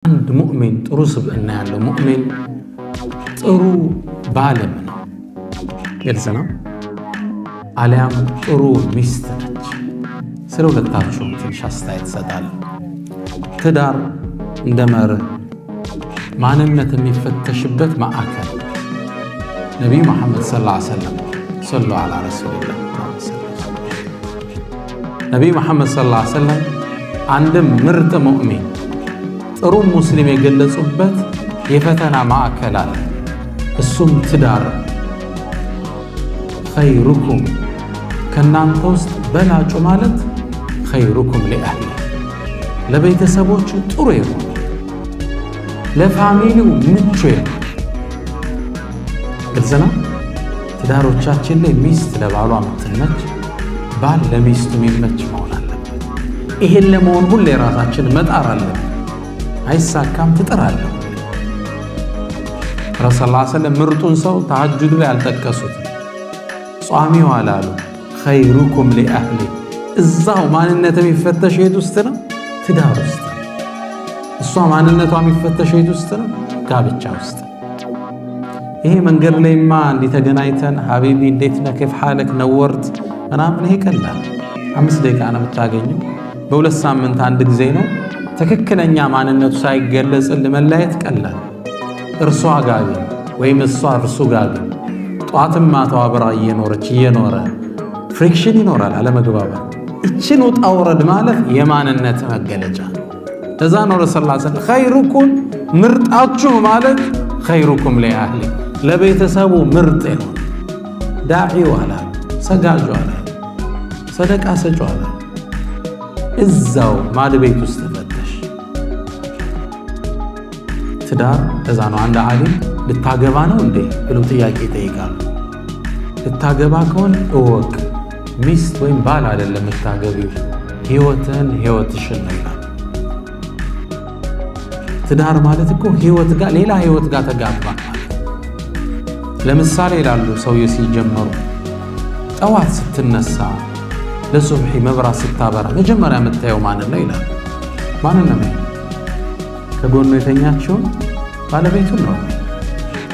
አንድ ሙእሚን ጥሩ ስብዕና ያለው ሙእሚን ጥሩ ባለም ነው። ግልጽ ነው። አሊያም ጥሩ ሚስት ነች። ስለ ሁለታችሁም ትንሽ አስተያየት እሰጣለሁ። ትዳር እንደ መርህ ማንነት የሚፈተሽበት ማዕከል ነቢዩ መሐመድ ሰለላሁ ዐለይሂ ወሰለም ሰለላሁ ዐላ ረሱሊላህ ነቢዩ መሐመድ ሰለላሁ ዐለይሂ ወሰለም አንድም ምርጥ ሙእሚን ጥሩ ሙስሊም የገለጹበት የፈተና ማዕከል አለ። እሱም ትዳር ኸይሩኩም ከናንተ ውስጥ በላጩ ማለት ኸይሩኩም ሊአህሊ ለቤተሰቦቹ ጥሩ ይሁን፣ ለፋሚሊው ምቹ ይሁን። ግልጽ ነው። ትዳሮቻችን ላይ ሚስት ለባሏ የምትመች፣ ባል ለሚስቱ የሚመች መሆን አለበት። ይሄን ለመሆን ሁሌ ራሳችን መጣር አለብን። አይሳካም ትጥራለህ። ረሱል ሰለላሁ ዐለይሂ ወሰለም ምርጡን ሰው ተሐጁድ ላይ አልጠቀሱትም። ጿሚው አላሉ። ኸይሩኩም ሊአህሊ እዛው ማንነት የሚፈተሽ የት ውስጥ ነው? ትዳር ውስጥ። እሷ ማንነቷ የሚፈተሽ የት ውስጥ ነው? ጋብቻ ውስጥ። ይሄ መንገድ ላይማ እንዲህ ተገናኝተን ሀቢቢ እንዴት ነህ ከይፍ ሐለክ ነወርት ምናምን ይሄ ቀላል 5 ደቂቃ ነው የምታገኘው። በ2 ሳምንት አንድ ጊዜ ነው። ትክክለኛ ማንነቱ ሳይገለጽል መለያየት ቀላል። እርሷ ጋር ወይም እሷ እርሱ ጋር ጧትም ማታው አብራ እየኖረ ፍሪክሽን ይኖራል፣ አለመግባባት። እችን ውጣ ውረድ ማለት የማንነት መገለጫ። ለዛ ነው ረሱል ሰለላሁ ዐለይሂ ወሰለም ኸይሩኩም ምርጣችሁ ማለት ኸይሩኩም ሊአህሊ ለቤተሰቡ ምርጥ ነው። ዳዒው አላሉ፣ ሰጋጁ አላሉ፣ ሰደቃ ሰጩ አላሉ። እዛው ማድ ቤት ውስጥ ፈተሽ ትዳር። ለዛ ነው አንድ ዓሊም ልታገባ ነው እንዴ ብለው ጥያቄ ይጠይቃሉ። ልታገባ ከሆነ እወቅ ሚስት ወይም ባል አይደለም ልታገቢው፣ ህይወትሽን ነው ይላል። ትዳር ማለት እኮ ህይወት ጋር ሌላ ህይወት ጋር ተጋባ ማለት። ለምሳሌ ይላሉ ሰውዬ ሲጀመሩ ጠዋት ስትነሳ ለሱብሒ መብራት ስታበራ መጀመሪያ የምታየው ማንን ነው ይላል። ማንን ነው? ከጎኑ የተኛችውን ባለቤቱን ነው።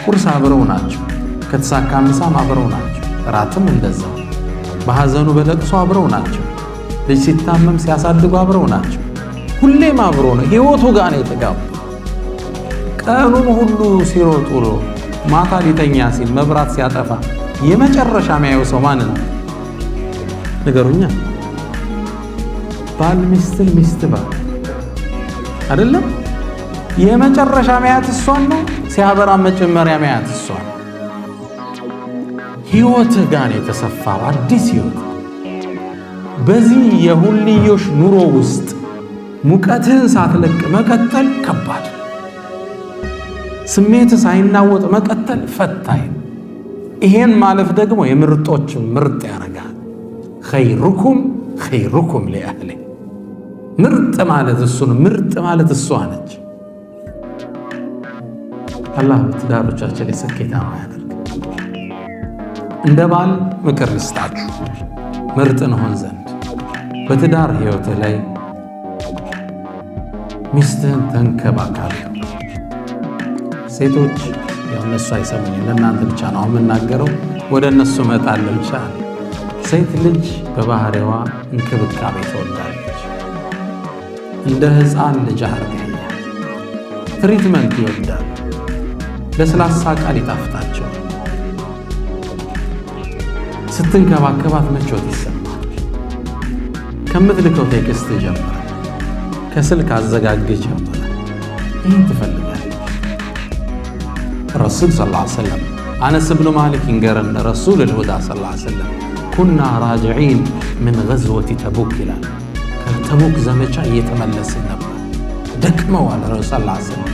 ቁርስ አብረው ናቸው፣ ከተሳካ ምሳም አብረው ናቸው፣ እራትም እንደዛው። በሐዘኑ በለቅሶ አብረው ናቸው፣ ልጅ ሲታመም ሲያሳድጉ አብረው ናቸው። ሁሌም አብሮ ነው። ህይወቱ ጋር ነው የተጋቡ። ቀኑን ሁሉ ሲሮጡ ማታ ሊተኛ ሲል መብራት ሲያጠፋ የመጨረሻ የሚያየው ሰው ማንን ነው? ንገሩኛ። ባል ሚስትን፣ ሚስት ባል አይደለም። የመጨረሻ ማያት እሷን ነው። ሲያበራ መጀመሪያ ማያት እሷን። ህይወትህ ጋር የተሰፋው አዲስ ህይወት። በዚህ የሁልዮሽ ኑሮ ውስጥ ሙቀትህን ሳትለቅ መቀጠል ከባድ፣ ስሜትህ ሳይናወጥ መቀጠል ፈታኝ። ይሄን ማለፍ ደግሞ የምርጦች ምርጥ ያደርጋል። ኸይሩኩም ሊአህሊ ምርጥ ማለት እሱ ነው። ምርጥ ማለት እሷ ነች። አላህ ትዳሮቻችን ላይ ስኬታማ ያደርግ። እንደ ባል ምክር ልስጣችሁ ምርጥ እንሆን ዘንድ በትዳር ህይወትህ ላይ ሚስትህን ተንከባከብ። ሴቶች ያው እነሱ አይሰሙኝም፣ ለእናንተ ብቻ ነው የምናገረው። ወደ እነሱ እመጣለሁ ኢንሻአላህ። ሴት ልጅ በባህሪዋ እንክብካቤ ትወዳለች። እንደ ሕፃን ልጅ አርገኛ ትሪትመንት ይወዳል። ለስላሳ ቃል ይጣፍጣቸዋል። ስትንከባከባት ምቾት ይሰማል። ከምትልከው ቴክስት ጀምረ፣ ከስልክ አዘጋግ ጀምረ ይህን ትፈልጋለች። ረሱል ሰለላሁ ዐለይሂ ወሰለም አነስ ብኑ ማሊክ ይንገረን ረሱል ልሁዳ ሰለላሁ ዐለይሂ ወሰለም ኩና ራጅዒን ምን ገዝወቲ ተቡክ ይላል። ከተቡክ ዘመቻ እየተመለስን ነበር። ደክመዋል። ረሱል ሰለላሁ ዐለይሂ ወሰለም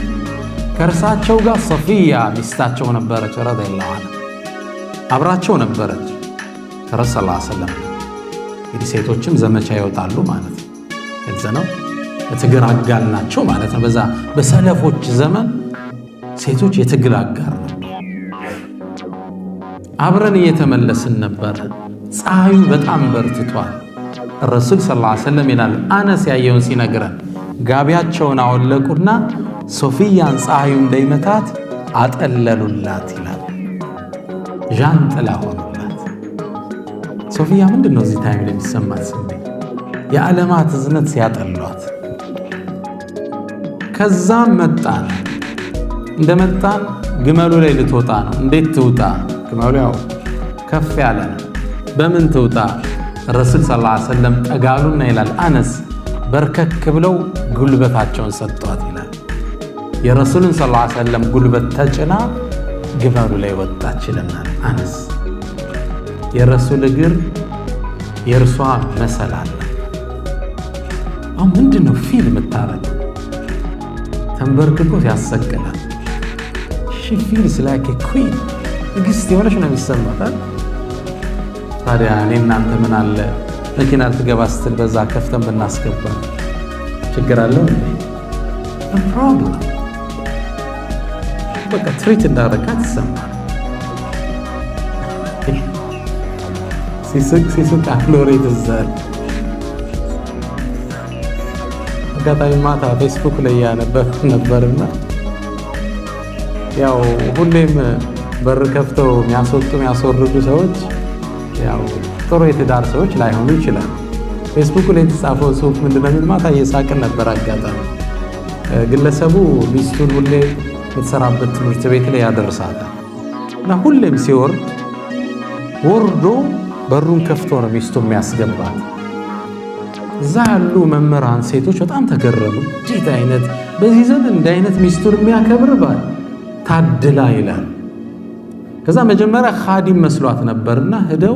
ከእርሳቸው ጋር ሰፊያ ሚስታቸው ነበረች ረዲየላሁ ዐንሃ አብራቸው ነበረች ከረሱል ሰለላሁ ዐለይሂ ወሰለም። እንግዲህ ሴቶችም ዘመቻ ይወጣሉ ማለት ነው። እዛ ነው የትግል አጋር ናቸው ማለት ነው። በዛ በሰለፎች ዘመን ሴቶች የትግል አጋር ነው። አብረን እየተመለስን ነበር። ፀሐዩ በጣም በርትቷል። ረሱል ሰለላሁ ዐለይሂ ወሰለም ይላል አነስ ያየውን ሲነግረን ጋቢያቸውን አወለቁና ሶፊያን ፀሐዩ እንዳይመታት አጠለሉላት ይላል። ዣንጥላ ሆኑላት። ሶፊያ ምንድን ነው እዚህ ታይም ላይ የሚሰማት ስሜት? የዓለማት እዝነት ሲያጠሏት። ከዛም መጣን። እንደመጣን ግመሉ ላይ ልትወጣ ነው። እንዴት ትውጣ? ግመሉ ያው ከፍ ያለ ነው። በምን ትውጣ? ረሱል ሰለላሁ ዐለይሂ ወሰለም ጠጋሉና ይላል አነስ በርከክ ብለው ጉልበታቸውን ሰጥቷት ይላል። የረሱልን ሰለላሁ ዐለይሂ ወሰለም ጉልበት ተጭና ግመሉ ላይ ወጣች ይለናል አነስ። የረሱል እግር የእርሷ መሰላል። አሁን ምንድነው ፊል የምታረገው? ተንበርክኮ ያሰቅላል። ሺ ፊልስ ላይክ ኤ ኩዊን፣ ንግስት የሆነች ነው የሚሰማታል። ታዲያ እኔ እናንተ ምን አለ መኪና ልትገባ ስትል በዛ ከፍተን ብናስገባ ችግር አለው እንዴ? ፕሮብለም በቃ ትሪት እንዳረካት ይሰማል። ሲስቅ አፍሎሬት እዛል። አጋጣሚ ማታ ፌስቡክ ላይ ያነበብ ነበርና ያው ሁሌም በር ከፍተው የሚያስወጡ የሚያስወርዱ ሰዎች ያው ጥሩ የትዳር ሰዎች ላይሆኑ ይችላል። ፌስቡክ ላይ የተጻፈው ጽሑፍ ምንድነው የሚል ማታ እየሳቅን ነበር። አጋጣሚ ግለሰቡ ሚስቱን ሁሌ የምትሰራበት ትምህርት ቤት ላይ ያደርሳታል እና ሁሌም ሲወርድ ወርዶ በሩን ከፍቶ ነው ሚስቱ የሚያስገባት። እዛ ያሉ መምህራን ሴቶች በጣም ተገረሙ። እንዴት አይነት በዚህ ዘመን እንደ አይነት ሚስቱን የሚያከብር ባል ታድላ ይላል። ከዛ መጀመሪያ ኻዲም መስሏት ነበርና ሄደው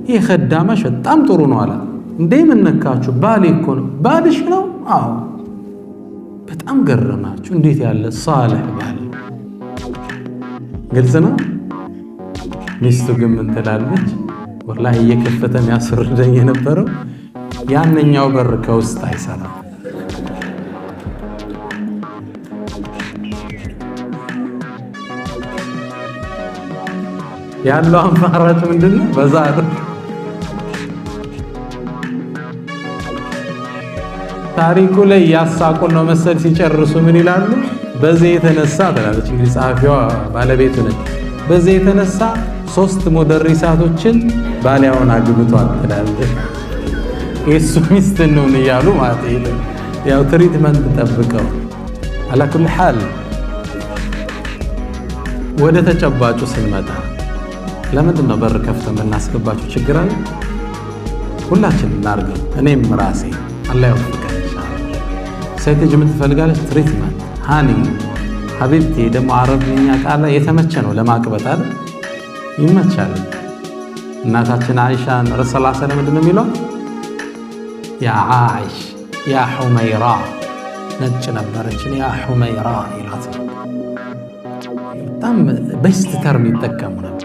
ይሄ ኸዳማሽ በጣም ጥሩ ነው አለ። እንዴ ምን ነካችሁ? ባሌ እኮ ነው። ባልሽ ነው? አዎ። በጣም ገረማችሁ። እንዴት ያለ ሳልህ ባል። ግልጽ ነው። ሚስቱ ግን ምን ትላለች? ወላሂ እየከፈተ የሚያስወርደኝ የነበረው ያንኛው በር ከውስጥ አይሰራም። ያለው አማራጭ ምንድነው? በዛ ታሪኩ ላይ ያሳቁን ነው መሰል። ሲጨርሱ ምን ይላሉ? በዚህ የተነሳ ትላለች እንግዲህ ጸሐፊዋ ባለቤቱ ነች። በዚህ የተነሳ 3 ሙደሪሳቶችን ባሊያውን አግብቷል ትላለች። የሱ ሚስት ነው እያሉ ማለት ነው። ያው ትሪትመንት ጠብቀው አላኩል ሐል። ወደ ተጨባጩ ስንመጣ ለምንድን ነው በር ከፍተን የምናስገባቸው? ችግር አለ? ሁላችን እናርገው። እኔም ራሴ አላህ ይወፍቀን ኢንሻአላህ። ሴት ልጅ ምን ትፈልጋለች? ትሪትመንት፣ ሃኒ ሀቢብቲ። ደግሞ አረብኛ ቃል የተመቸ ነው ለማቅበጥ አይደል? ይመቻል። እናታችን አይሻን ረሱል ሰለላሁ ዐለይሂ ወሰለም ምንድን ነው የሚለው? ያ አይሽ ያ ሁመይራ፣ ነጭ ነበረችን ያ ሁመይራ ይላት ነው። በጣም ቤስት ተርም ይጠቀሙ ነበር።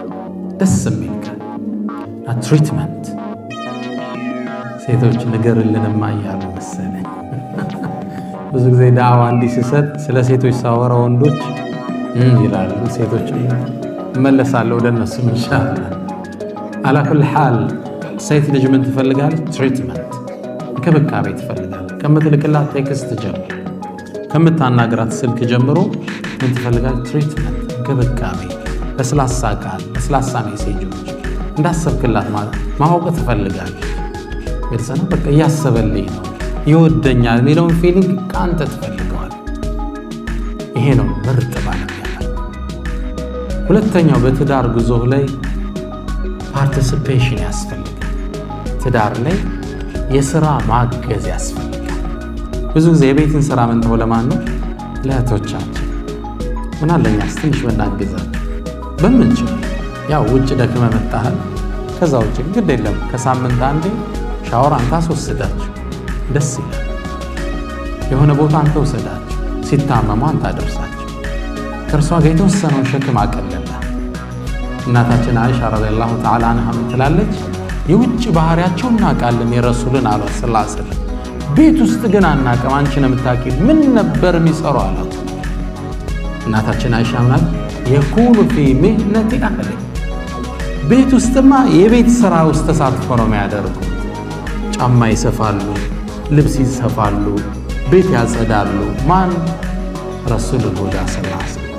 ደስ የሚል ትሪትመንት። ሴቶች ንገርልንማ እያሉ መሰለኝ ብዙ ጊዜ ዳዕዋ እንዲህ ሲሰጥ ስለ ሴቶች ሳወራ ወንዶች ይላሉ። ሴቶች እመለሳለሁ ወደ እነሱ ኢንሻአላህ። አላኩል ሐል ሴት ልጅ ምን ትፈልጋለች? ትሪትመንት፣ እንክብካቤ ትፈልጋለች። ከምትልክላት ቴክስት ጀምሮ ከምታናግራት ስልክ ጀምሮ ምን ትፈልጋለች? ትሪትመንት፣ እንክብካቤ፣ ለስላሳ ቃል፣ ለስላሳ ሜሴጆች እንዳሰብክላት ማለት ማወቅ ትፈልጋለች። ግልጽ ነው። በቃ እያሰበልኝ ነው ይወደኛል የሚለውን ፊሊንግ ከአንተ ትፈልገዋል። ይሄ ነው ምርጥ ባለም ያለው። ሁለተኛው በትዳር ጉዞህ ላይ ፓርቲሲፔሽን ያስፈልጋል። ትዳር ላይ የሥራ ማገዝ ያስፈልጋል። ብዙ ጊዜ የቤትን ሥራ ምንተው ለማን ነው? ለእህቶቻችን። ምን አለኛስ ትንሽ ብናግዛቸው በምንችል። ያው ውጭ ደክመ መጣሃል። ከዛ ውጭ ግድ የለም ከሳምንት አንዴ ሻወር አንተ አስወስዳቸው፣ ደስ ይላል። የሆነ ቦታ አንተ ወሰዳቸው፣ ሲታመሙ አንተ አደርሳቸው። ከእርሷ ጋር የተወሰነውን ሸክም አቀለላ። እናታችን አይሻ ረዲየላሁ ተዓላ አንሃ ትላለች፣ የውጭ ባህሪያቸው እናውቃለን የረሱልን አሏት ሰለላሁ ዐለይሂ ወሰለም፣ ቤት ውስጥ ግን አናውቅም፣ አንቺ ነው የምታውቂው። ምን ነበር የሚሰሩ አሏት። እናታችን አይሻ ምናል የኩኑ ፊ ሚህነቲ አህሊ፣ ቤት ውስጥማ የቤት ስራ ውስጥ ተሳትፎ ነው የሚያደርጉት። ጫማ ይሰፋሉ፣ ልብስ ይሰፋሉ፣ ቤት ያጸዳሉ። ማን? ረሱሉል ሁዳ ሰለላሁ ዐለይሂ ወሰለም።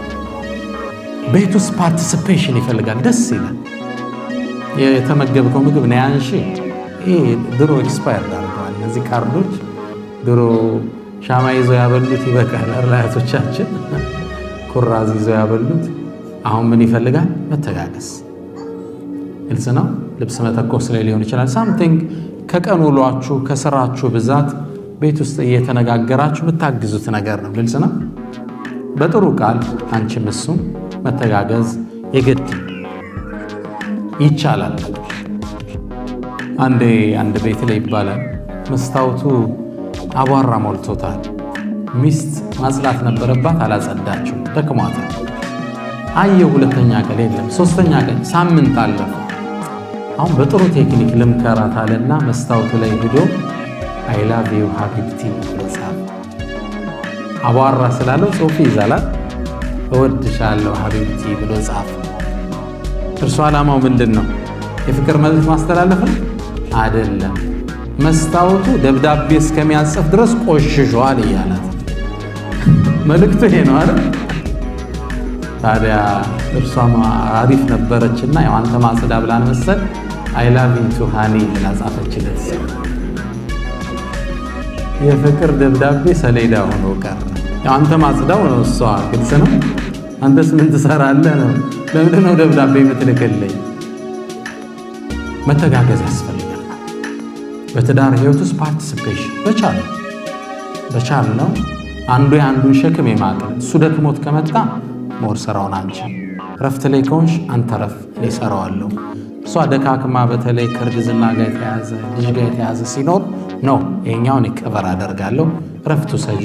ቤት ውስጥ ፓርቲሲፔሽን ይፈልጋል። ደስ ይላል። የተመገብከው ምግብ ነው ያንሺ። ይሄ ድሮ ኤክስፓየርድ አድርገዋል እነዚህ ካርዶች። ድሮ ሻማ ይዘው ያበሉት ይበቃል። አያቶቻችን ኩራዝ ይዘው ያበሉት። አሁን ምን ይፈልጋል? መተጋገስ። ግልጽ ነው። ልብስ መተኮስ ላይ ሊሆን ይችላል። ሳምቲንግ ከቀን ውሏችሁ ከስራችሁ ብዛት ቤት ውስጥ እየተነጋገራችሁ የምታግዙት ነገር ነው። ግልጽ ነው። በጥሩ ቃል አንቺም እሱም መተጋገዝ የግድ ይቻላል። አንድ ቤት ላይ ይባላል መስታወቱ አቧራ ሞልቶታል። ሚስት ማጽዳት ነበረባት፣ አላጸዳችው፣ ደክሟታል። አየው ሁለተኛ ቀን የለም፣ ሶስተኛ ቀን ሳምንት አለፈ። አሁን በጥሩ ቴክኒክ ልምከራት አለና መስታወቱ ላይ ሄዶ አይ ላቭ ዩ ሀቢብቲ ጻፈ። አቧራ ስላለው ጽሑፍ ይዛላል። እወድሻለሁ ሀቢብቲ ብሎ ጻፈ። እርሱ ዓላማው ምንድን ነው? የፍቅር መልእክት ማስተላለፍ አይደለም። መስታወቱ ደብዳቤ እስከሚያጽፍ ድረስ ቆሽሿል እያላት መልእክቱ ይሄ ነው አይደል? ታዲያ እርሷም አሪፍ ነበረችና ያው አንተ ማጽዳ ብላን መሰል አይ ላቭ ዩ ቱ ሃኒ ብላ ጻፈችለት። የፍቅር ደብዳቤ ሰሌዳ ሆኖ ቀረ። ያው አንተ ማጽዳው ነው እሷ። ግልጽ ነው። አንተስ ምን ትሰራለህ ነው። ለምንድን ነው ደብዳቤ የምትልክልኝ? መተጋገዝ ያስፈልጋል። በትዳር ህይወት ውስጥ ፓርቲሲፔሽን በቻል ነው። አንዱ የአንዱን ሸክም የማቅለል እሱ ደክሞት ከመጣ ሞር ስራውን አንቺ ረፍት ላይ ከሆንሽ አንተ ረፍ እኔ እሰራዋለሁ። እሷ ደካክማ በተለይ ከእርግዝና ጋር የተያዘ ልጅ ጋር የተያዘ ሲኖር ነው ይሄኛውን ከቨር አደርጋለሁ። ረፍቱ ሰጂ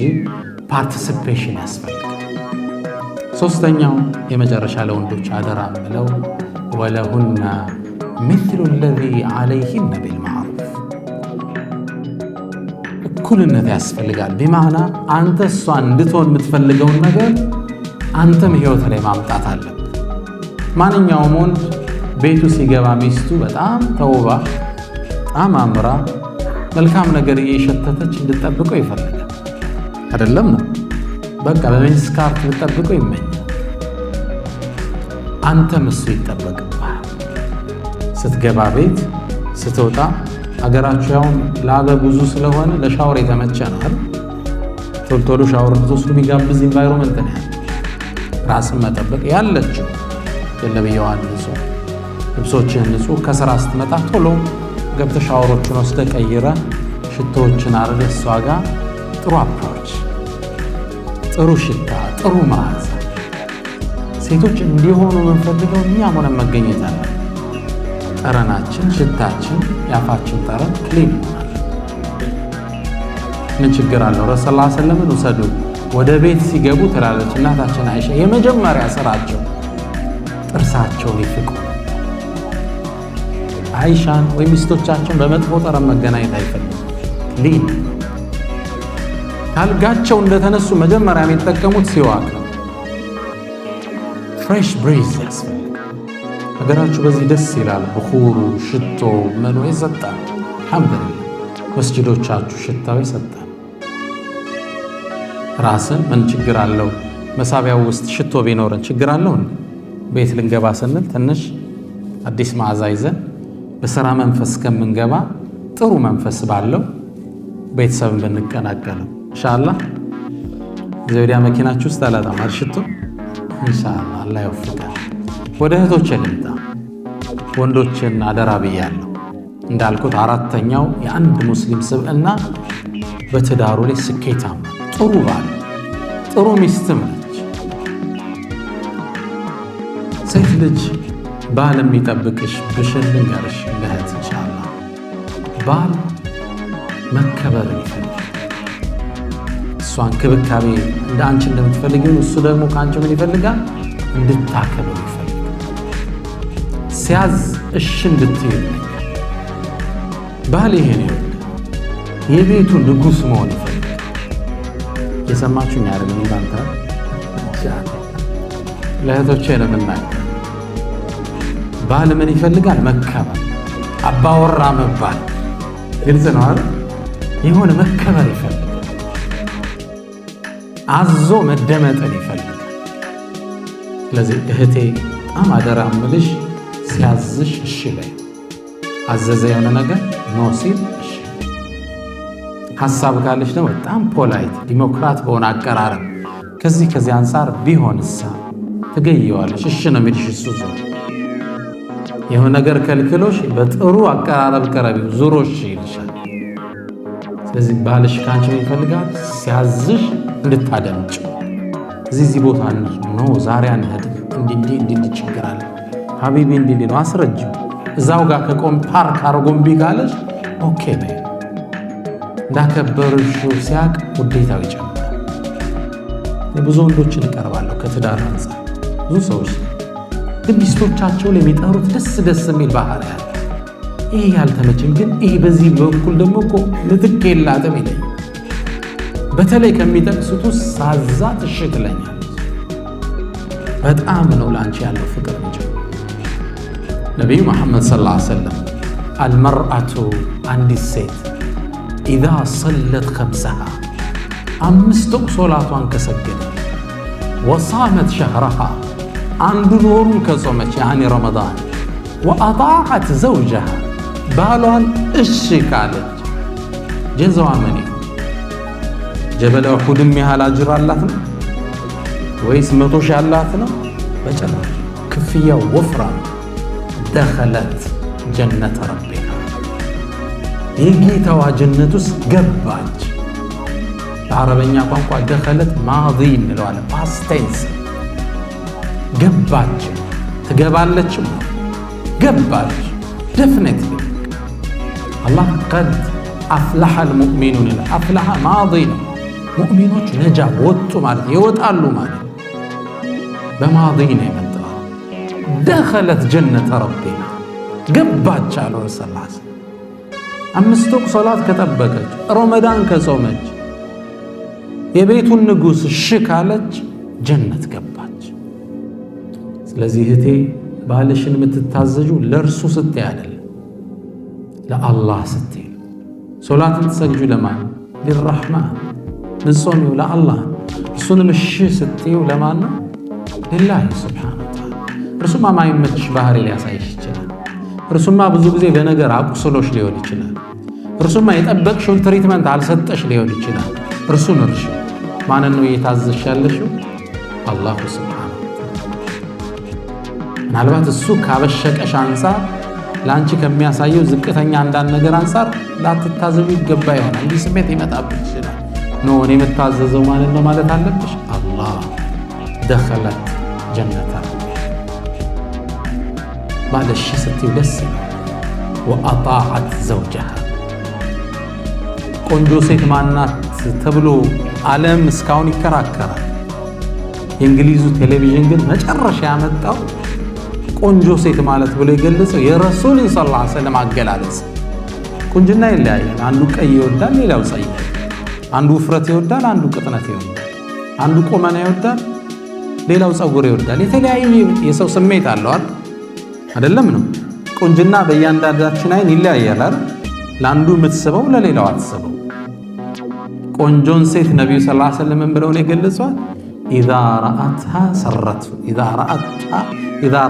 ፓርቲሲፔሽን ያስፈልጋል። ሶስተኛው የመጨረሻ ለወንዶች አደራ ምለው ወለሁና ሚስሉ ለዚ ዓለይሂነ ቢልማዕሩፍ እኩልነት ያስፈልጋል። ቢማዕና አንተ እሷን እንድትሆን የምትፈልገውን ነገር አንተም ህይወት ላይ ማምጣት አለብህ። ማንኛውም ወንድ ቤቱ ሲገባ ሚስቱ በጣም ተውባ በጣም አምራ መልካም ነገር እየሸተተች እንድጠብቀው ይፈልጋል። አይደለም ነው በቃ በሚስካርት ልጠብቀው ይመኛል። አንተም እሱ ይጠበቅብሃል። ስትገባ ቤት ስትወጣ ሀገራችሁ ያውም ላበ ብዙ ስለሆነ ለሻወር የተመቸ ነው አይደል? ቶሎ ሻወር ብትወስዱ የሚጋብዝ ኢንቫይሮመንት ነው ያለው። ራስን መጠበቅ ያለችው ለለብየዋን ንጹህ ልብሶችን ንጹህ ከስራ ስትመጣ ቶሎ ገብተህ ሻወሮችን ወስደህ ቀይረህ ሽቶዎችን አርገህ እሷ ጋር ጥሩ አፕሮች፣ ጥሩ ሽታ፣ ጥሩ መዓዛ። ሴቶች እንዲሆኑ የምንፈልገው እኛም ሆነን መገኘት አለ። ጠረናችን፣ ሽታችን፣ ያፋችን ጠረን ክሊን ይሆናል። ምን ችግር አለው? ረሱል ሰለላሁ ዐለይሂ ወሰለም ውሰዱ ወደ ቤት ሲገቡ ትላለች እናታችን አይሻ የመጀመሪያ ስራቸው ጥርሳቸውን ይፍቁ። አይሻን ወይ ሚስቶቻችን በመጥፎ ጠረን መገናኘት አይፈልጉም። ሊን ካልጋቸው እንደተነሱ መጀመሪያ የሚጠቀሙት ሲዋክ ነው። ፍሬሽ ብሪዝ ያስፈልጋል። ሀገራችሁ በዚህ ደስ ይላል። ብኹሩ ሽቶ መኖ ይሰጣል። አልሐምዱሊላህ መስጂዶቻችሁ ሽታው ይሰጣል። ራስን ምን ችግር አለው? መሳቢያው ውስጥ ሽቶ ቢኖረን ችግር አለው? ቤት ልንገባ ስንል ትንሽ አዲስ መዓዛ ይዘን በሥራ መንፈስ ከምንገባ ጥሩ መንፈስ ባለው ቤተሰብን ብንቀላቀለው ኢንሻአላህ። እዚህ ወዲያ መኪናችሁ ውስጥ አላጣማር ሽቶ ኢንሻአላህ አላህ ይወፍቃል። ወደ እህቶች ልምጣ። ወንዶችን አደራ ብያለሁ። እንዳልኩት አራተኛው የአንድ ሙስሊም ስብዕና በትዳሩ ላይ ስኬታማ ጥሩ ባል ጥሩ ሚስትም ነች። ሴት ልጅ ባል የሚጠብቅሽ ብሽን ልንገርሽ እህት ኢንሻአላህ ባል መከበርን ይፈልጋል። እሷ እንክብካቤ እንደ አንቺ እንደምትፈልጊው እሱ ደግሞ ከአንቺ ምን ይፈልጋል? እንድታከብር ይፈልጋል። ሲያዝ እሺ እንድትይ ባል ይሄን ይወዳል። የቤቱ ንጉሥ መሆን ይፈልጋል። የሰማችሁኝ አይደል? እናንተ ለእህቶቼ ነው የምናገር። ባል ምን ይፈልጋል? መከበር፣ አባወራ መባል። ግልጽ ነው አይደል? የሆነ መከበር ይፈልጋል። አዞ መደመጥን ይፈልጋል። ስለዚህ እህቴ በጣም አደራ እምልሽ ሲያዝሽ እሺ በይ። አዘዘ የሆነ ነገር ኖ ሲል እሺ። ሐሳብ ካለሽ ደግሞ በጣም ፖላይት ዲሞክራት በሆነ አቀራረብ ከዚህ አንጻር ቢሆንሳ ትገየዋለሽ። እሺ ነው የሚልሽ እሱ ዞር የሆነ ነገር ከልክሎሽ በጥሩ አቀራረብ ቀረቢው ዙሮ እሺ ይልሻል። ስለዚህ ባልሽ ካንቺ ይፈልጋል ሲያዝሽ እንድታደምጭ እዚህ ቦታ ነው ዛሬ አንሄድ እንዲህ ችግር አለ ሀቢቢ እንዲህ ነው አስረጅው። እዛው ጋር ከቆም ፓርክ አርጎምቢ ካለሽ ኦኬ በይ። እንዳከበርሽ ሲያቅ ውዴታው ይጨምራል። ብዙ ወንዶችን እቀርባለሁ ከትዳር አንፃር ብዙ ሰዎች ግን ሚስቶቻቸው ለሚጠሩት ደስ የሚል ባህሪ ያለ ይሄ ያልተመቸኝ ግን ይሄ በዚህ በኩል ደግሞ እኮ ልትክ የላትም ይለኝ። በተለይ ከሚጠቅሱት ውስጥ ሳዛት እሺ ትለኛለች። በጣም ነው ላንቺ ያለው ፍቅር እንጂ ነብዩ መሐመድ ሰለላሁ ዐለይሂ ወሰለም አልመርአቱ አንዲት ሴት ኢዛ ሰለት ኸምሰሃ 5 ወቅት ሶላቷን ከሰገደች ወሳመት ሸህረሃ አንዱን ወሩን ከጾመች ያኒ ረመዳን ወአጣዐት ዘውጀሃ ባሏን እሺ ካለች ጀዛዋ ምን ይሁን? ጀበለ ኡሁድም ያህል አጅር አላት ነው ወይስ 100 ሺህ አላት ነው? በጭራሽ። ክፍያው ወፍራም። ደኸለት ጀነተ ረቢሃ የጌታዋ ጀነት ውስጥ ገባች። በአረበኛ ቋንቋ ደኸለት ማዲ እንለዋለን ፓስት ቴንስ። ገባች ትገባለችም ገባች ዴፊኒትሊ። አላህ ቀድ አፍለሐ አልሙእሚኑን ይላል። አፍለሐ ማዲ ነው። ሙእሚኖች ነጃ ወጡ ማለት ይወጣሉ ማለት በማዲ ነው የመጣው። ደኸለት ጀነተ ረቢሃ ገባች አሉ ረሱላህ ሰለላሁ ዐለይሂ ወሰለም። 5 ወቅት ሶላት ከጠበቀች ረመዳን ከጾመች የቤቱን ንጉሥ እሺ ካለች ጀነት ገባች። ስለዚህ እህቴ ባልሽን የምትታዘዡ ለእርሱ ስትይ አይደለም ለአላህ ስትይ። ሶላትን ትሰግጁ ለማን? ሊራሕማን። ንጾሚው ለአላህ። እሱንም እሺ ስትይው ለማን ነው? ሊላሂ ሱብሓነሁ ወተዓላ። እርሱማ ማይመችሽ ባህሪ ሊያሳይሽ ይችላል። እርሱማ ብዙ ጊዜ በነገር አቁስሎሽ ሊሆን ይችላል። እርሱማ የጠበቅሽውን ትሪትመንት አልሰጠሽ ሊሆን ይችላል። እርሱን እርሺ። ማንን ነው እየታዘዝሽ ያለሽው? አላሁ ሱብሓነሁ ወተዓላ። ምናልባት እሱ ካበሸቀሽ አንፃር ለአንቺ ከሚያሳየው ዝቅተኛ አንዳንድ ነገር አንፃር ላትታዘዙ ይገባ ይሆናል። እንዲህ ስሜት ይመጣብሽ ይችላል። ኖ እኔ የምታዘዘው ማለት ነው ማለት አለብሽ። አላህ ደኸለት ጀነተ ባለሽ ስትይ ደስ ወአጣዐት ዘውጀሃ። ቆንጆ ሴት ማናት ተብሎ ዓለም እስካሁን ይከራከራል። የእንግሊዙ ቴሌቪዥን ግን መጨረሻ ያመጣው ቆንጆ ሴት ማለት ብሎ የገለጸው የረሱልን ሰለላሁ ዐለይሂ ወሰለም አገላለጽ። ቁንጅና ይለያያል። አንዱ ቀይ ይወዳል፣ ሌላው ጸይ። አንዱ ውፍረት ይወዳል፣ አንዱ ቅጥነት ይወዳል። አንዱ ቁመና ይወዳል፣ ሌላው ጸጉር ይወዳል። የተለያየ የሰው ስሜት አለው አይደለም ነው። ቁንጅና በእያንዳንዳችን አይን ይለያያል አይደል? ለአንዱ የምትስበው ለሌላው አትስበው። ቆንጆን ሴት ነብዩ ሰለላሁ ዐለይሂ ወሰለም ብለው ነው የገለጿት። ኢዛ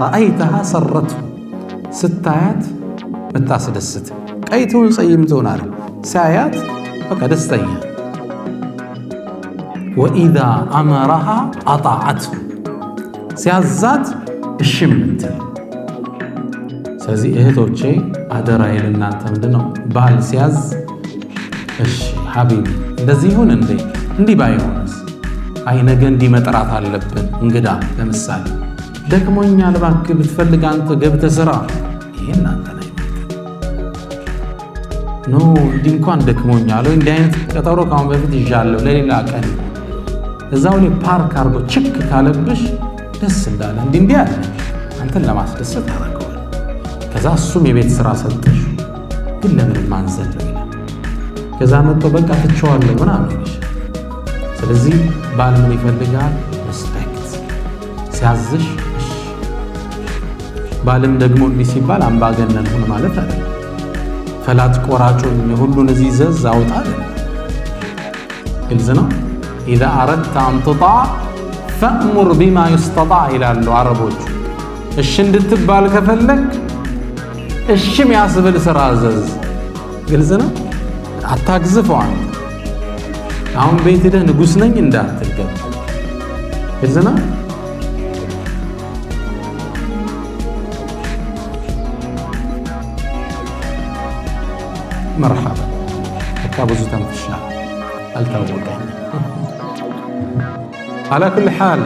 ረአይተሃ ሰረቱ ስታያት ብታስደስት፣ ቀይቱን ጸይም ትሆናል ሳያት በቃ ደስተኛ። ወኢዛ አመረሃ አጣዐቱ ሲያዛት እሺ የምትል። ስለዚህ እህቶቼ አደራዬ ለእናንተ ምንድነው? ባል ሲያዝ እሺ ሀቢቢ እንደዚህ ይሁን እንዴ እንዲህ ባይሆንስ? አይ ነገ እንዲህ መጥራት አለብን እንግዳ ለምሳሌ ደክሞኛል እባክህ ብትፈልግ አንተ ገብተህ ስራ። ይሄን አንተ ላይ ኖ እንዲህ እንኳን ደክሞኛል ወይ እንዲህ አይነት ቀጠሮ ካሁን በፊት ይዣለሁ ለሌላ ቀን እዛው ላይ ፓርክ አድርጎ ችክ ካለብሽ ደስ እንዳለ እንዲህ አለ አንተን ለማስደሰት ታረገዋል። ከዛ እሱም የቤት ስራ ሰጠሽ ግን ለምን ማንዘለው ይላል። ከዛ መጥቶ በቃ ትቼዋለሁ ምናምን ይልሽ። ስለዚህ ባል ምን ይፈልጋል? ሪስፔክት ሲያዝሽ። ባልም ደግሞ እንዲህ ሲባል አምባገነን ሁን ማለት አይደለም። ፈላጭ ቆራጩን የሁሉን እዚህ ዘዝ አውጣ አይደለም። ግልጽ ነው። ኢዛ አረድተ አን ቱጣዕ ፈእሙር ቢማ ዩስተጣዕ ይላሉ አረቦቹ። እሺ እንድትባል ከፈለግ እሺ የሚያስብል ስራ አዘዝ። ግልጽ ነው። አታግዝፈዋል። አሁን ቤት ሄደህ ንጉሥ ነኝ እንዳትገባ። ግልጽ ነው። መርሐባ በቃ ብዙ ተንፍሻል፣ አልታወቀኝ። አላ ኩል ሓል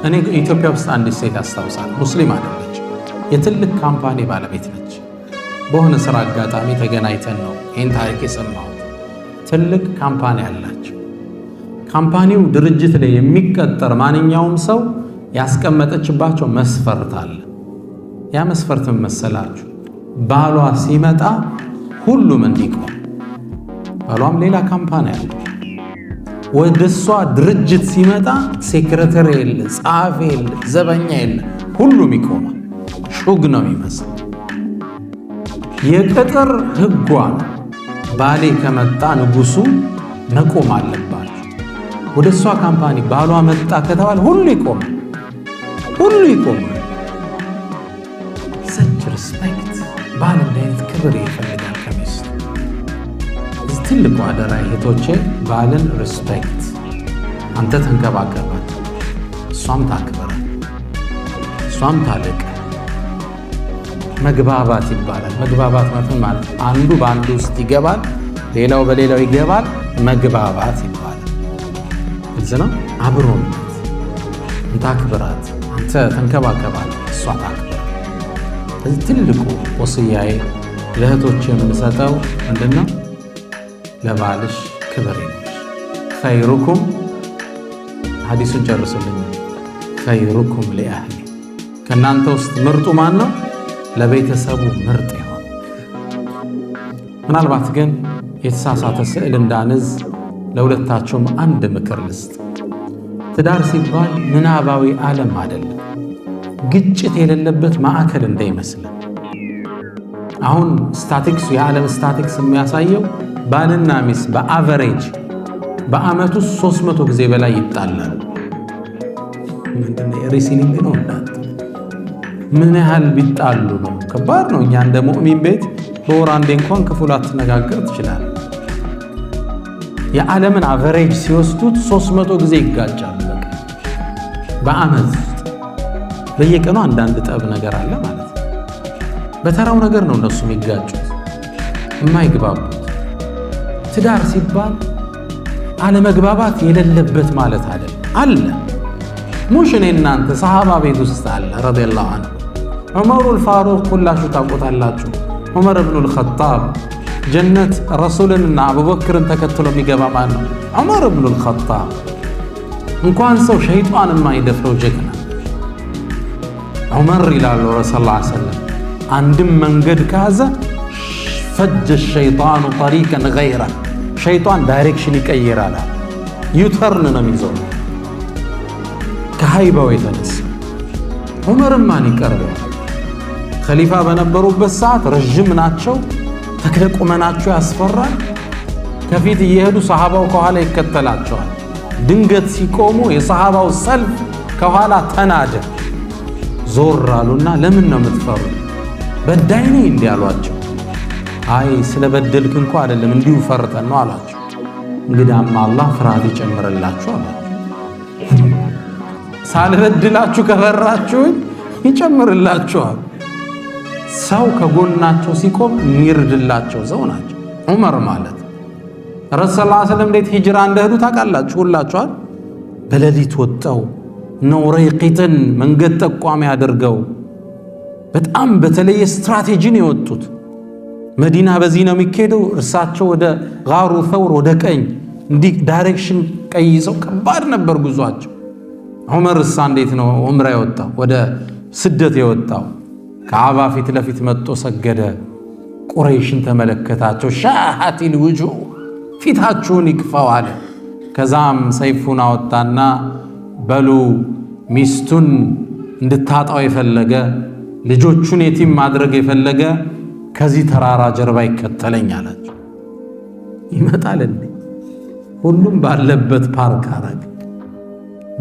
እኔ ኢትዮጵያ ውስጥ አንዲት ሴት አስታውሳለሁ። ሙስሊም አይደለች፣ የትልቅ ካምፓኒ ባለቤት ነች። በሆነ ስራ አጋጣሚ ተገናኝተን ነው ይህን ታሪክ የሰማሁት። ትልቅ ካምፓኒ አላቸው። ካምፓኒው ድርጅት ላይ የሚቀጠር ማንኛውም ሰው ያስቀመጠችባቸው መስፈርት አለ። ያ መስፈርት ምን መሰላችሁ? ባሏ ሲመጣ ሁሉም እንዲቆም። ባሏም ሌላ ካምፓኒ አለ። ወደ እሷ ድርጅት ሲመጣ ሴክሬተሪ የለ፣ ጸሐፊ የለ፣ ዘበኛ የለ፣ ሁሉም ይቆማል። ሹግ ነው የሚመስል። የቅጥር ህጓ ባሌ ከመጣ ንጉሱ መቆም አለባቸው። ወደ እሷ ካምፓኒ ባሏ መጣ ከተባለ ሁሉ ይቆማል፣ ሁሉ ይቆማል። ሰች ሪስፔክት። ባል እንዲህ አይነት ክብር ይፈልጋል ከሚስቱ። እዚህ ትልቁ አደራ እህቶቼ፣ ባልን ሪስፔክት። አንተ ተንከባከባት፣ እሷም ታክብረ፣ እሷም ታልቅ። መግባባት ይባላል። መግባባት ማለት አንዱ በአንዱ ውስጥ ይገባል፣ ሌላው በሌላው ይገባል። መግባባት ይባላል። ግልጽ ነው። አብሮነት። አንተ አክብራት፣ አንተ ተንከባከባት፣ እሷ ታክብራት። እዚህ ትልቁ ወስያዬ ለእህቶች የምንሰጠው ምንድነው? ለባልሽ ክብር ይኖርሽ። ኸይሩኩም፣ ሐዲሱን ጨርሱልኛል። ኸይሩኩም ሊአህሊ፣ ከእናንተ ውስጥ ምርጡ ማን ነው? ለቤተሰቡ ምርጥ ይሆን። ምናልባት ግን የተሳሳተ ስዕል እንዳንዝ ለሁለታቸውም አንድ ምክር ልስጥ። ትዳር ሲባል ምናባዊ ዓለም አይደለም፣ ግጭት የሌለበት ማዕከል እንዳይመስለን። አሁን ስታቲክሱ፣ የዓለም ስታቲክስ የሚያሳየው ባልና ሚስት በአቨሬጅ በአመቱ 300 ጊዜ በላይ ይጣላሉ። ምንድነው ሪሲሊንግ ነው እንዳት ምን ያህል ቢጣሉ ነው? ከባድ ነው። እኛ እንደ ሙእሚን ቤት በወር አንዴ እንኳን ክፉ ላትነጋገር ትችላለህ። የዓለምን አቨሬጅ ሲወስዱት 300 ጊዜ ይጋጫሉ። በቃ በአመት ውስጥ በየቀኑ አንዳንድ ጠብ ነገር አለ ማለት ነው። በተራው ነገር ነው እነሱ የሚጋጩት የማይግባቡት። ትዳር ሲባል አለመግባባት የሌለበት ማለት አይደለም። አለ ሙሽ እኔ እናንተ ሰሃባ ቤት ውስጥ አለ ረዲየላሁ ዐንሁ። ዑመሩል ፋሩቅ ሁላችሁ ታውቁታላችሁ። ዑመር ኢብኑል ኸጣብ ጀነት ረሱልንና አቡበክርን ተከትሎ የሚገባ ማን ነው? ዑመር ኢብኑል ኸጣብ። እንኳን ሰው ሸይጣን የማይደፍረው ጀግና ዑመር ይላሉ ረሱል ሰለላሁ ዐለይሂ ወሰለም። አንድም መንገድ ካዘ ፈጀ ሸይጣኑ ጠሪቀን ገይረ፣ ሸይጣን ዳይሬክሽን ይቀይራል። ዩተርን ነው የሚይዘው ከሃይባው የተነሳ። ዑመርም ማን ይቀርበው? ኸሊፋ በነበሩበት ሰዓት ረዥም ናቸው፣ ተክለ ቁመናቸው ያስፈራል። ከፊት እየሄዱ ሰሃባው ከኋላ ይከተላቸዋል። ድንገት ሲቆሙ የሰሃባው ሰልፍ ከኋላ ተናደ። ዞር አሉና ለምን ነው የምትፈሩ? በዳይ ነኝ እንዲህ አሏቸው። አይ ስለበደልክ እንኳ አይደለም እንዲሁ ፈርተን ነው አሏቸው። እንግዳማ አላህ ፍርሃት ይጨምርላችሁ አሏቸው። ሳልበድላችሁ ከፈራችሁኝ ይጨምርላችኋል። ሰው ከጎናቸው ሲቆም የሚርድላቸው ሰው ናቸው ዑመር ማለት። ረሱል ሰለላሁ ዐለይሂ ወሰለም እንዴት ሂጅራ እንደሄዱ ታውቃላችሁ ሁላችኋል። በሌሊት ወጣው ነው ረይቂትን መንገድ ጠቋሚ አድርገው በጣም በተለየ ስትራቴጂ ነው የወጡት። መዲና በዚህ ነው የሚካሄደው፣ እርሳቸው ወደ ጋሩ ተውር ወደ ቀኝ እንዲህ ዳይሬክሽን ቀይሰው ከባድ ነበር ጉዟቸው። ዑመር እሳ እንዴት ነው ዑምራ የወጣው ወደ ስደት የወጣው? ከዓባ ፊት ለፊት መጥቶ ሰገደ። ቁረይሽን ተመለከታቸው። ሻሃቲል ውጁህ ፊታችሁን ይክፋው አለ። ከዛም ሰይፉን አወጣና በሉ ሚስቱን እንድታጣው የፈለገ ልጆቹን የቲም ማድረግ የፈለገ ከዚህ ተራራ ጀርባ ይከተለኝ አላቸው። ይመጣል እንዴ? ሁሉም ባለበት ፓርክ አረገ።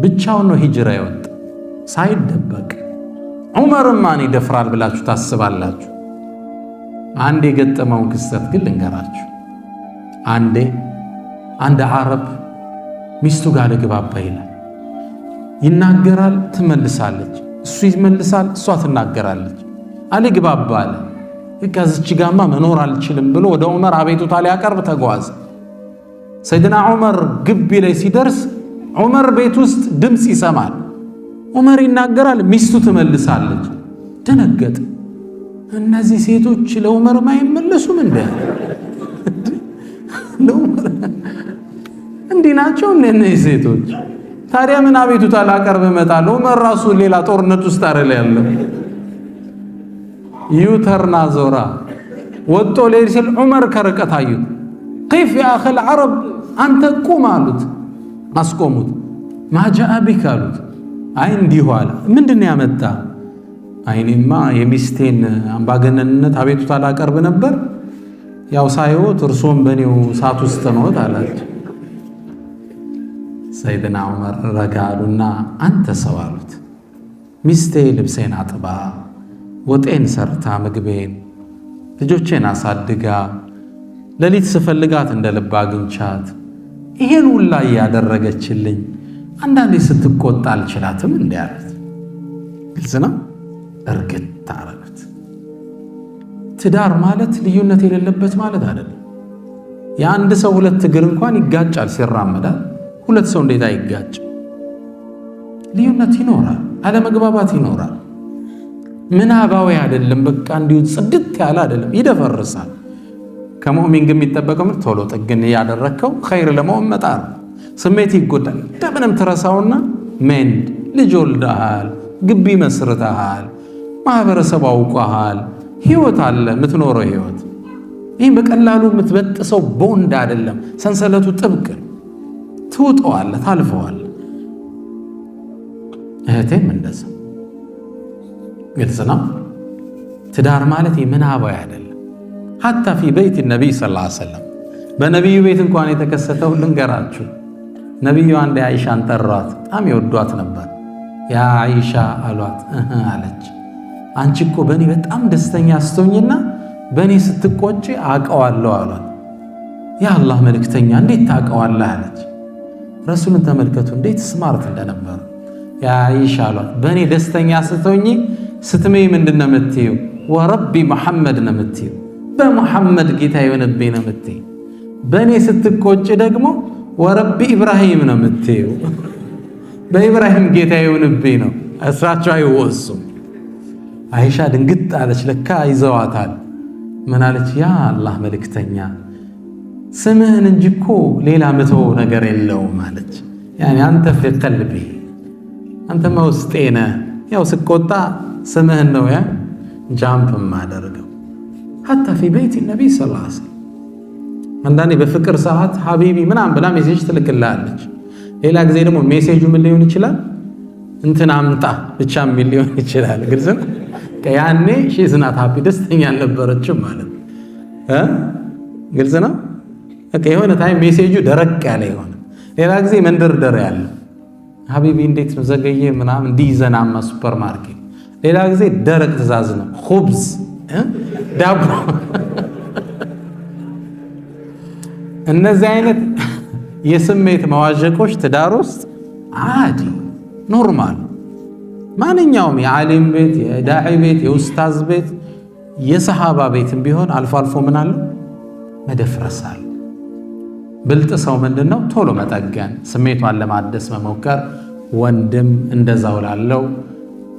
ብቻውን ነው ሂጅራ የወጣ ሳይደበቅ። ዑመርን ማን ይደፍራል ብላችሁ ታስባላችሁ? አንድ የገጠመውን ክስተት ግን ልንገራችሁ። አንድ ዓረብ ሚስቱ ጋር ልግባባ ይላል። ይናገራል፣ ትመልሳለች። እሱ ይመልሳል፣ እሷ ትናገራለች። አልግባባ አለ። ከዚች ጋማ መኖር አልችልም ብሎ ወደ ዑመር አቤቱታ ሊያቀርብ ተጓዘ። ሰይድና ዑመር ግቢ ላይ ሲደርስ ዑመር ቤት ውስጥ ድምፅ ይሰማል። ዑመር ይናገራል፣ ሚስቱ ትመልሳለች። ደነገጠ። እነዚህ ሴቶች ለዑመር አይመለሱም እንዴ? ለዑመር እንዲህ ናቸው እነዚህ ሴቶች? ታዲያ ምን አቤቱታ ላቀርብ እመጣለሁ? ዑመር ራሱ ሌላ ጦርነት ውስጥ አይደል ያለው? ዩተርና ዞራ ወጦ ሌላ ሲል ዑመር ከርቀት አዩት። كيف يا أخي العرب አንተ ቁም አሉት። አስቆሙት። ማጃአ ቢክ አሉት። አይ እንዲሁ አለ። ምንድነው ያመጣ? አይኔማ የሚስቴን አምባገነንነት አቤቱታ ላቀርብ ነበር፣ ያው ሳይወት እርሶም በኔው ሳት ውስጥ ነዎት አላቸው። ሰይድና ዑመር ረጋሉና አንተ ሰው አሉት፣ ሚስቴ ልብሴን አጥባ ወጤን ሰርታ ምግቤን ልጆቼን አሳድጋ ሌሊት ስፈልጋት እንደ ልብ አግኝቻት ይሄን ሁላ ያደረገችልኝ አንዳንዴ ስትቆጣ አልችላትም እንዴ አሉት። ግልጽ ነው። እርግጥ ታረጋት። ትዳር ማለት ልዩነት የሌለበት ማለት አይደለም። የአንድ ሰው ሁለት እግር እንኳን ይጋጫል ሲራመዳል። ሁለት ሰው እንዴት አይጋጭ? ልዩነት ይኖራል፣ አለመግባባት ይኖራል። ምናባዊ አይደለም። በቃ እንዲሁ ጽድት ያለ አይደለም፣ ይደፈርሳል። ከሙእሚን ግን የሚጠበቀው ቶሎ ጥግን ያደረከው ኸይር ለመሆን መጣር። ስሜት ይጎዳል። እንደምንም ትረሳውና ሜንድ ልጅ ወልደሃል፣ ግቢ መስርተሃል፣ ማህበረሰብ አውቀሃል፣ ህይወት አለ የምትኖረው ህይወት። ይህም በቀላሉ የምትበጥሰው ቦንድ አይደለም፣ ሰንሰለቱ ጥብቅ ነው። ትውጠዋለህ፣ ታልፈዋለህ። እህቴም እንደዛ። ግልጽ ነው። ትዳር ማለት ምናባዊ አይደለም። ሐታ ፊ በይት ነቢይ ሰለላሁ ዐለይሂ ወሰለም በነቢዩ ቤት እንኳን የተከሰተው ልንገራችሁ። ነቢዩ አንድ አይሻን ጠሯት። በጣም ይወዷት ነበር። ያ አይሻ አሏት። አለች አንቺ እኮ በእኔ በጣም ደስተኛ ስትሆኝና በእኔ ስትቆጪ አውቀዋለሁ አሏት። ያ አላህ መልእክተኛ እንዴት ታውቀዋለህ አለች። ረሱልን ተመልከቱ እንዴት ስማርት እንደነበሩ። ያ አይሻ አሏት በእኔ ደስተኛ ስትሆኝ ስትመይ ምንድነው የምትይው? ወረቢ መሐመድ ነው የምትይው፣ በሙሐመድ ጌታ የሆነብኝ ነው የምትይው። በእኔ ስትቆጭ ደግሞ ወረቢ ኢብራሂም ነው የምትይው፣ በኢብራሂም ጌታ የሆነብኝ ነው። እሳቸው አይወሱም። አይሻ ድንግጥ አለች። ለካ ይዘዋታል። ምን አለች? ያ አላህ መልእክተኛ ስምህን እንጂ እኮ ሌላ ምተው ነገር የለውም አለች። ያኔ አንተ ፊ ቀልቢ አንተ መውስጤ ነህ። ያው ስቆጣ ስምህን ነው ያ ጃምፕ ማደርገው። ሐታ ፊ በይት ነቢይ ሰለላሁ ዐለይሂ ወሰለም አንዳንዴ በፍቅር ሰዓት ሀቢቢ ምናምን ብላ ሜሴጅ ትልክልሃለች። ሌላ ጊዜ ደግሞ ሜሴጁ ምን ሊሆን ይችላል? እንትን አምጣ ብቻ ምን ሊሆን ይችላል? ግልጽ ነው። ያኔ ሺዝናት ሀቢ ደስተኛ አልነበረችም ማለት ነው። ግልጽ ነው። በቃ የሆነ ታይም ሜሴጁ ደረቅ ያለ ይሆነ፣ ሌላ ጊዜ መንደርደር ያለ ሀቢቢ እንዴት ነው ዘገየ ምናምን እንዲይዘናማ ሱፐር ማርኬት። ሌላ ጊዜ ደረቅ ትእዛዝ ነው፣ ኹብዝ ዳቦ። እነዚህ አይነት የስሜት መዋዠቆች ትዳር ውስጥ አዲ ኖርማል። ማንኛውም የዓሊም ቤት፣ የዳዒ ቤት፣ የኡስታዝ ቤት፣ የሰሃባ ቤትም ቢሆን አልፎ አልፎ ምን አለ መደፍረሳል። ብልጥ ሰው ምንድነው? ቶሎ መጠገን፣ ስሜቷን ለማደስ መሞከር። ወንድም እንደዛው ላለው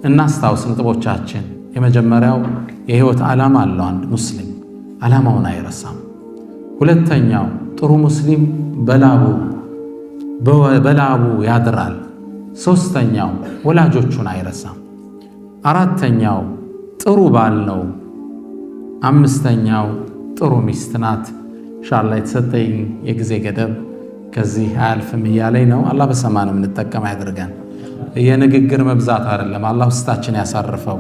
እናስታውስ ነጥቦቻችን። የመጀመሪያው የህይወት ዓላማ አለው አንድ ሙስሊም፣ ዓላማውን አይረሳም። ሁለተኛው ጥሩ ሙስሊም በላቡ ያድራል። ሶስተኛው ወላጆቹን አይረሳም። አራተኛው ጥሩ ባል ነው። አምስተኛው ጥሩ ሚስት ናት። ኢንሻአላህ የተሰጠኝ የጊዜ ገደብ ከዚህ አያልፍም እያለኝ ነው። አላህ በሰማንም እንጠቀም ያድርገን። የንግግር መብዛት አይደለም፣ አላህ ውስጣችን ያሳርፈው።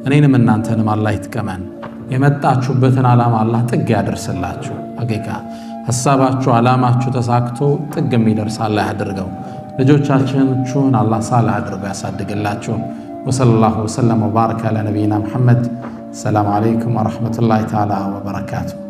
እኔንም እናንተንም አላህ ይጥቀመን። የመጣችሁበትን ዓላማ አላህ ጥግ ያደርስላችሁ። ሐቂቃ ሐሳባችሁ ዓላማችሁ ተሳክቶ ጥግ የሚደርስ አላህ ያድርገው። ልጆቻችሁን አላህ ሳልህ አድርጎ ያሳድግላችሁ። ወሰለላሁ ወሰለም ወባረከ ዐላ ነቢይና ሙሐመድ። ሰላም አለይኩም ወረሕመቱላሂ ተዓላ ወበረካቱሁ።